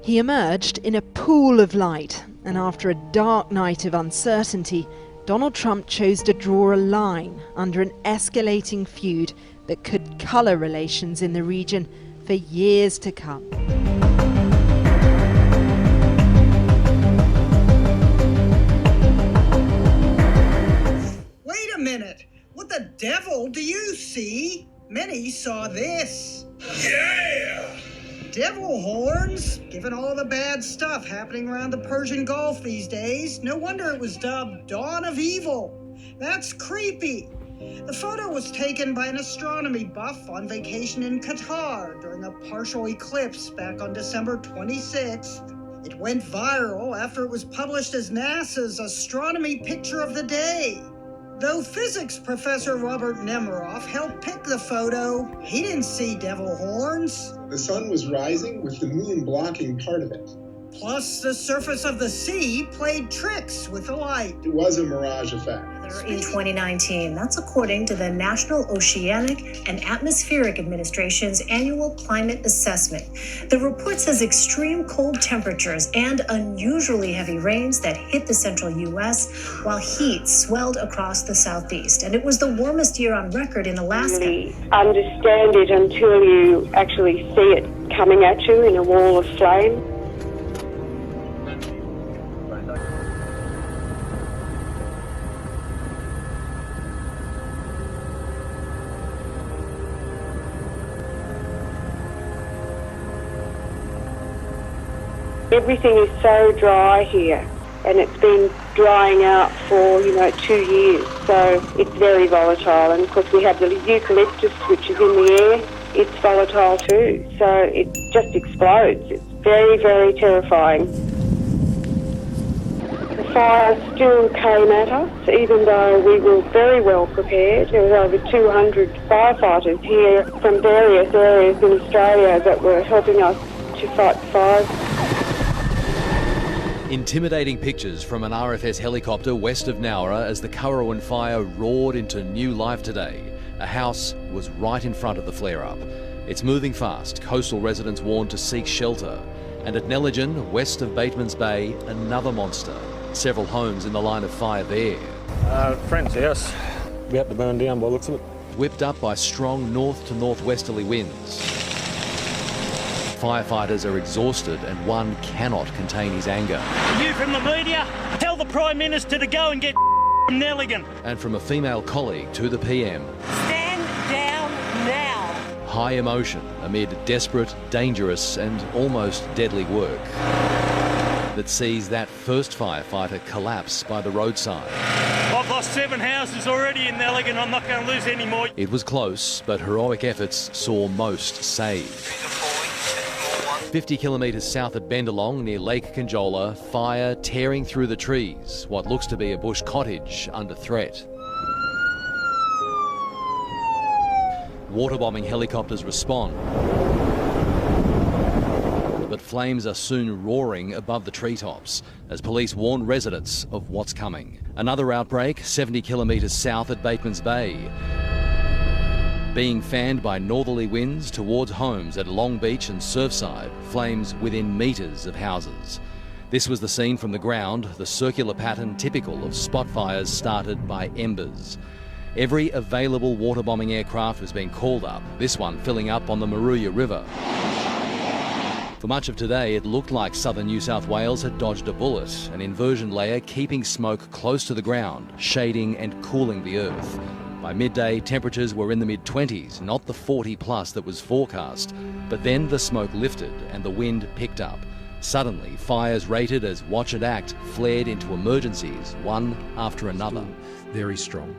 He emerged in a pool of light, and after a dark night of uncertainty, Donald Trump chose to draw a line under an escalating feud that could colour relations in the region for years to come. Wait a minute! What the devil do you see? Many saw this. Yeah! Devil horns? Given all the bad stuff happening around the Persian Gulf these days, no wonder it was dubbed Dawn of Evil. That's creepy. The photo was taken by an astronomy buff on vacation in Qatar during a partial eclipse back on December 26th. It went viral after it was published as NASA's Astronomy Picture of the Day. Though physics professor Robert Nemiroff helped pick the photo, he didn't see devil horns. The sun was rising with the moon blocking part of it. Plus, the surface of the sea played tricks with the light. It was a mirage effect. In 2019, that's according to the National Oceanic and Atmospheric Administration's annual climate assessment. The report says extreme cold temperatures and unusually heavy rains that hit the central U.S., while heat swelled across the southeast. And it was the warmest year on record in Alaska. Really understand it until you actually see it coming at you in a wall of flame. Everything is so dry here, and it's been drying out for, 2 years. So it's very volatile. And of course we have the eucalyptus, which is in the air. It's volatile too. So it just explodes. It's very, very terrifying. The fire still came at us, even though we were very well prepared. There was over 200 firefighters here from various areas in Australia that were helping us to fight the fires. Intimidating pictures from an RFS helicopter west of Nowra as the Currowan fire roared into new life today. A house was right in front of the flare-up. It's moving fast. Coastal residents warned to seek shelter. And at Nelligen, west of Bateman's Bay, another monster. Several homes in the line of fire there. Friend's house. About to burn down by the looks of it. Whipped up by strong north to northwesterly winds. Firefighters are exhausted and one cannot contain his anger. You from the media, tell the Prime Minister to go and get from Nelligen. And from a female colleague to the PM. Stand down now. High emotion amid desperate, dangerous and almost deadly work that sees that first firefighter collapse by the roadside. I've lost 7 houses already in Nelligen. I'm not going to lose any more. It was close, but heroic efforts saw most saved. 50 kilometres south at Bendalong near Lake Conjola, fire tearing through the trees, what looks to be a bush cottage under threat. Waterbombing helicopters respond, but flames are soon roaring above the treetops as police warn residents of what's coming. Another outbreak 70 kilometres south at Bateman's Bay, being fanned by northerly winds towards homes at Long Beach and Surfside, flames within metres of houses. This was the scene from the ground, the circular pattern typical of spot fires started by embers. Every available waterbombing aircraft has been called up, this one filling up on the Maruya River. For much of today, it looked like southern New South Wales had dodged a bullet, an inversion layer keeping smoke close to the ground, shading and cooling the earth. By midday, temperatures were in the mid-20s, not the 40 plus that was forecast. But then the smoke lifted and the wind picked up. Suddenly, fires rated as watch and act flared into emergencies, one after another. Very strong,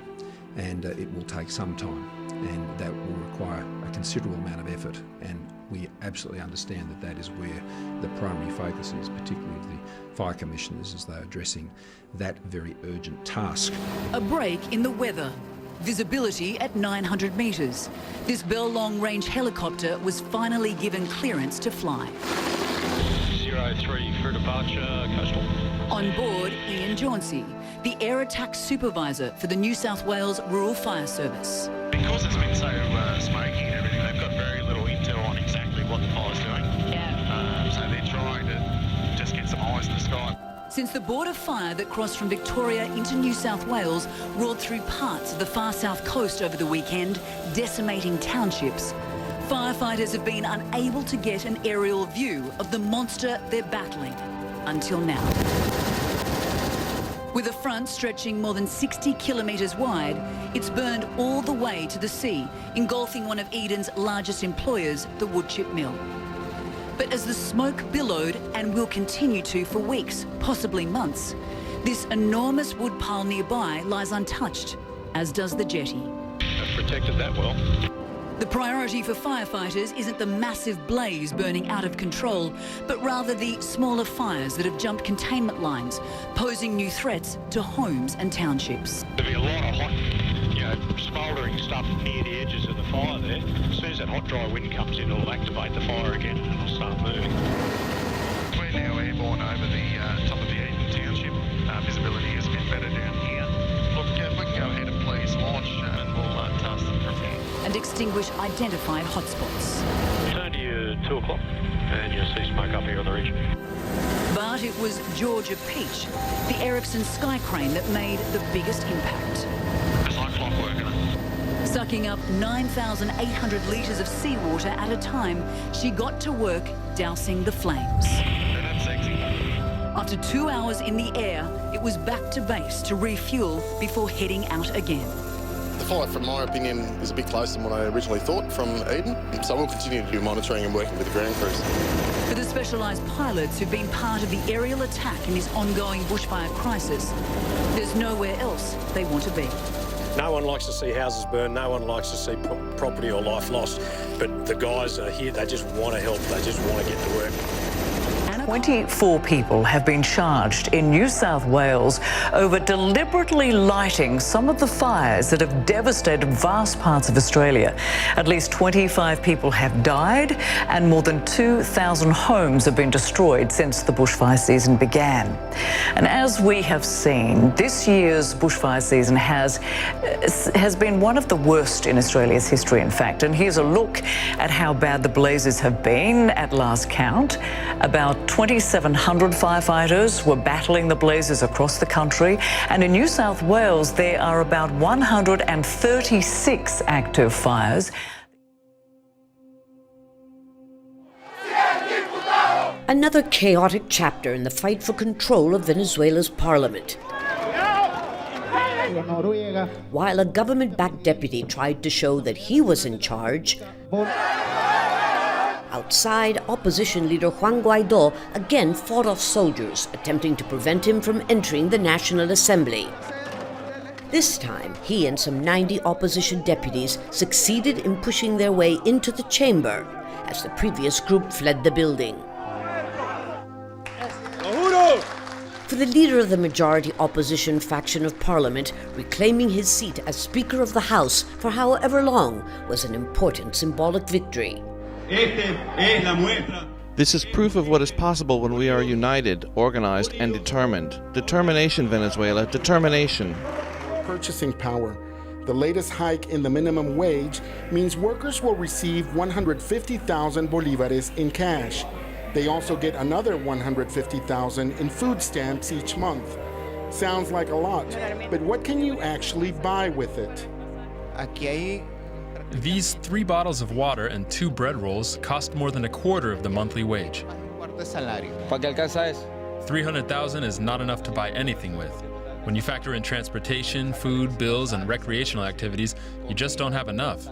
and it will take some time, and that will require a considerable amount of effort. And we absolutely understand that that is where the primary focus is, particularly of the fire commissioners as they're addressing that very urgent task. A break in the weather. Visibility at 900 metres. This Bell Long Range helicopter was finally given clearance to fly. 03 for departure, coastal. On board, Ian Jauncey, the air attack supervisor for the New South Wales Rural Fire Service. Because it's been so smoky and everything, they've got very little intel on exactly what the fire's doing. Yeah. So they're trying to Right. Since the border fire that crossed from Victoria into New South Wales roared through parts of the far south coast over the weekend, decimating townships, firefighters have been unable to get an aerial view of the monster they're battling until now. With a front stretching more than 60 kilometres wide, it's burned all the way to the sea, engulfing one of Eden's largest employers, the woodchip mill. But as the smoke billowed, and will continue to for weeks, possibly months, this enormous wood pile nearby lies untouched, as does the jetty. They've protected that well. The priority for firefighters isn't the massive blaze burning out of control, but rather the smaller fires that have jumped containment lines, posing new threats to homes and townships. There'll be a lot of hot, smouldering stuff near the edges of the fire there. As soon as that hot, dry wind comes in, it'll activate the fire again and it'll start moving. We're now airborne over the top of the Eden Township. Visibility has been better down here. Look, if we can go ahead and please launch and we'll task them from here. And extinguish identified hotspots. Turn to your 2 o'clock and you'll see smoke up here on the ridge. But it was Georgia Peach, the Ericsson sky crane, that made the biggest impact. It's like clockwork, isn't it? Sucking up 9,800 litres of seawater at a time, she got to work dousing the flames. Isn't that sexy? After 2 hours in the air, it was back to base to refuel before heading out again. The flight, from my opinion, is a bit closer than what I originally thought from Eden, so we'll continue to do monitoring and working with the ground crews. For the specialised pilots who've been part of the aerial attack in this ongoing bushfire crisis, there's nowhere else they want to be. No one likes to see houses burn, no one likes to see property or life lost, but the guys are here, they just want to help, they just want to get to work. 24 people have been charged in New South Wales over deliberately lighting some of the fires that have devastated vast parts of Australia. At least 25 people have died and more than 2,000 homes have been destroyed since the bushfire season began. And as we have seen, this year's bushfire season has been one of the worst in Australia's history, in fact. And here's a look at how bad the blazes have been at last count. About 2,700 firefighters were battling the blazes across the country, and in New South Wales there are about 136 active fires. Another chaotic chapter in the fight for control of Venezuela's parliament. While a government-backed deputy tried to show that he was in charge, outside, opposition leader Juan Guaidó again fought off soldiers, attempting to prevent him from entering the National Assembly. This time, he and some 90 opposition deputies succeeded in pushing their way into the chamber as the previous group fled the building. For the leader of the majority opposition faction of Parliament, reclaiming his seat as Speaker of the House for however long was an important symbolic victory. This is proof of what is possible when we are united, organized, and determined. Determination, Venezuela, determination. Purchasing power. The latest hike in the minimum wage means workers will receive 150,000 bolivares in cash. They also get another 150,000 in food stamps each month. Sounds like a lot, but what can you actually buy with it? These 3 bottles of water and 2 bread rolls cost more than a quarter of the monthly wage. 300,000 is not enough to buy anything with. When you factor in transportation, food, bills, and recreational activities, you just don't have enough.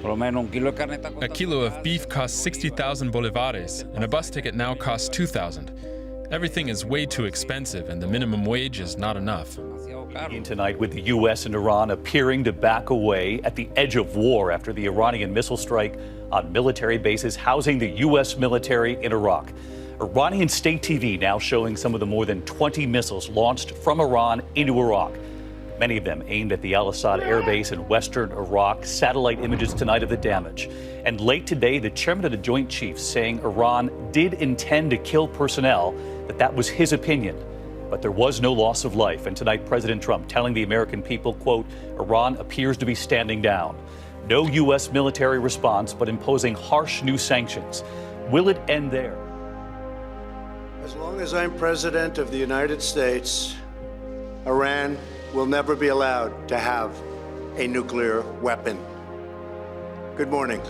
A kilo of beef costs 60,000 bolivares, and a bus ticket now costs 2,000. Everything is way too expensive, and the minimum wage is not enough. In tonight, with the U.S. and Iran appearing to back away at the edge of war after the Iranian missile strike on military bases housing the U.S. military in Iraq. Iranian state TV now showing some of the more than 20 missiles launched from Iran into Iraq. Many of them aimed at the Al-Assad air base in western Iraq. Satellite images tonight of the damage. And late today, the chairman of the Joint Chiefs saying Iran did intend to kill personnel, that was his opinion. But there was no loss of life. And tonight, President Trump telling the American people, quote, Iran appears to be standing down. No U.S. military response, but imposing harsh new sanctions. Will it end there? As long as I'm president of the United States, Iran will never be allowed to have a nuclear weapon. Good morning.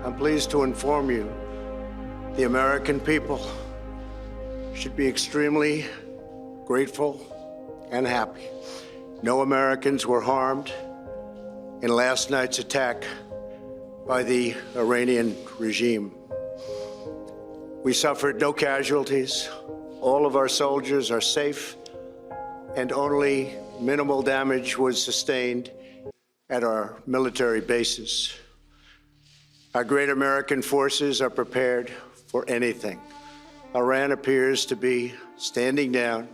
I'm pleased to inform you the American people should be extremely grateful and happy. No Americans were harmed in last night's attack by the Iranian regime. We suffered no casualties. All of our soldiers are safe, and only minimal damage was sustained at our military bases. Our great American forces are prepared for anything. Iran appears to be standing down,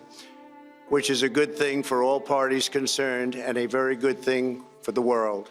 which is a good thing for all parties concerned and a very good thing for the world.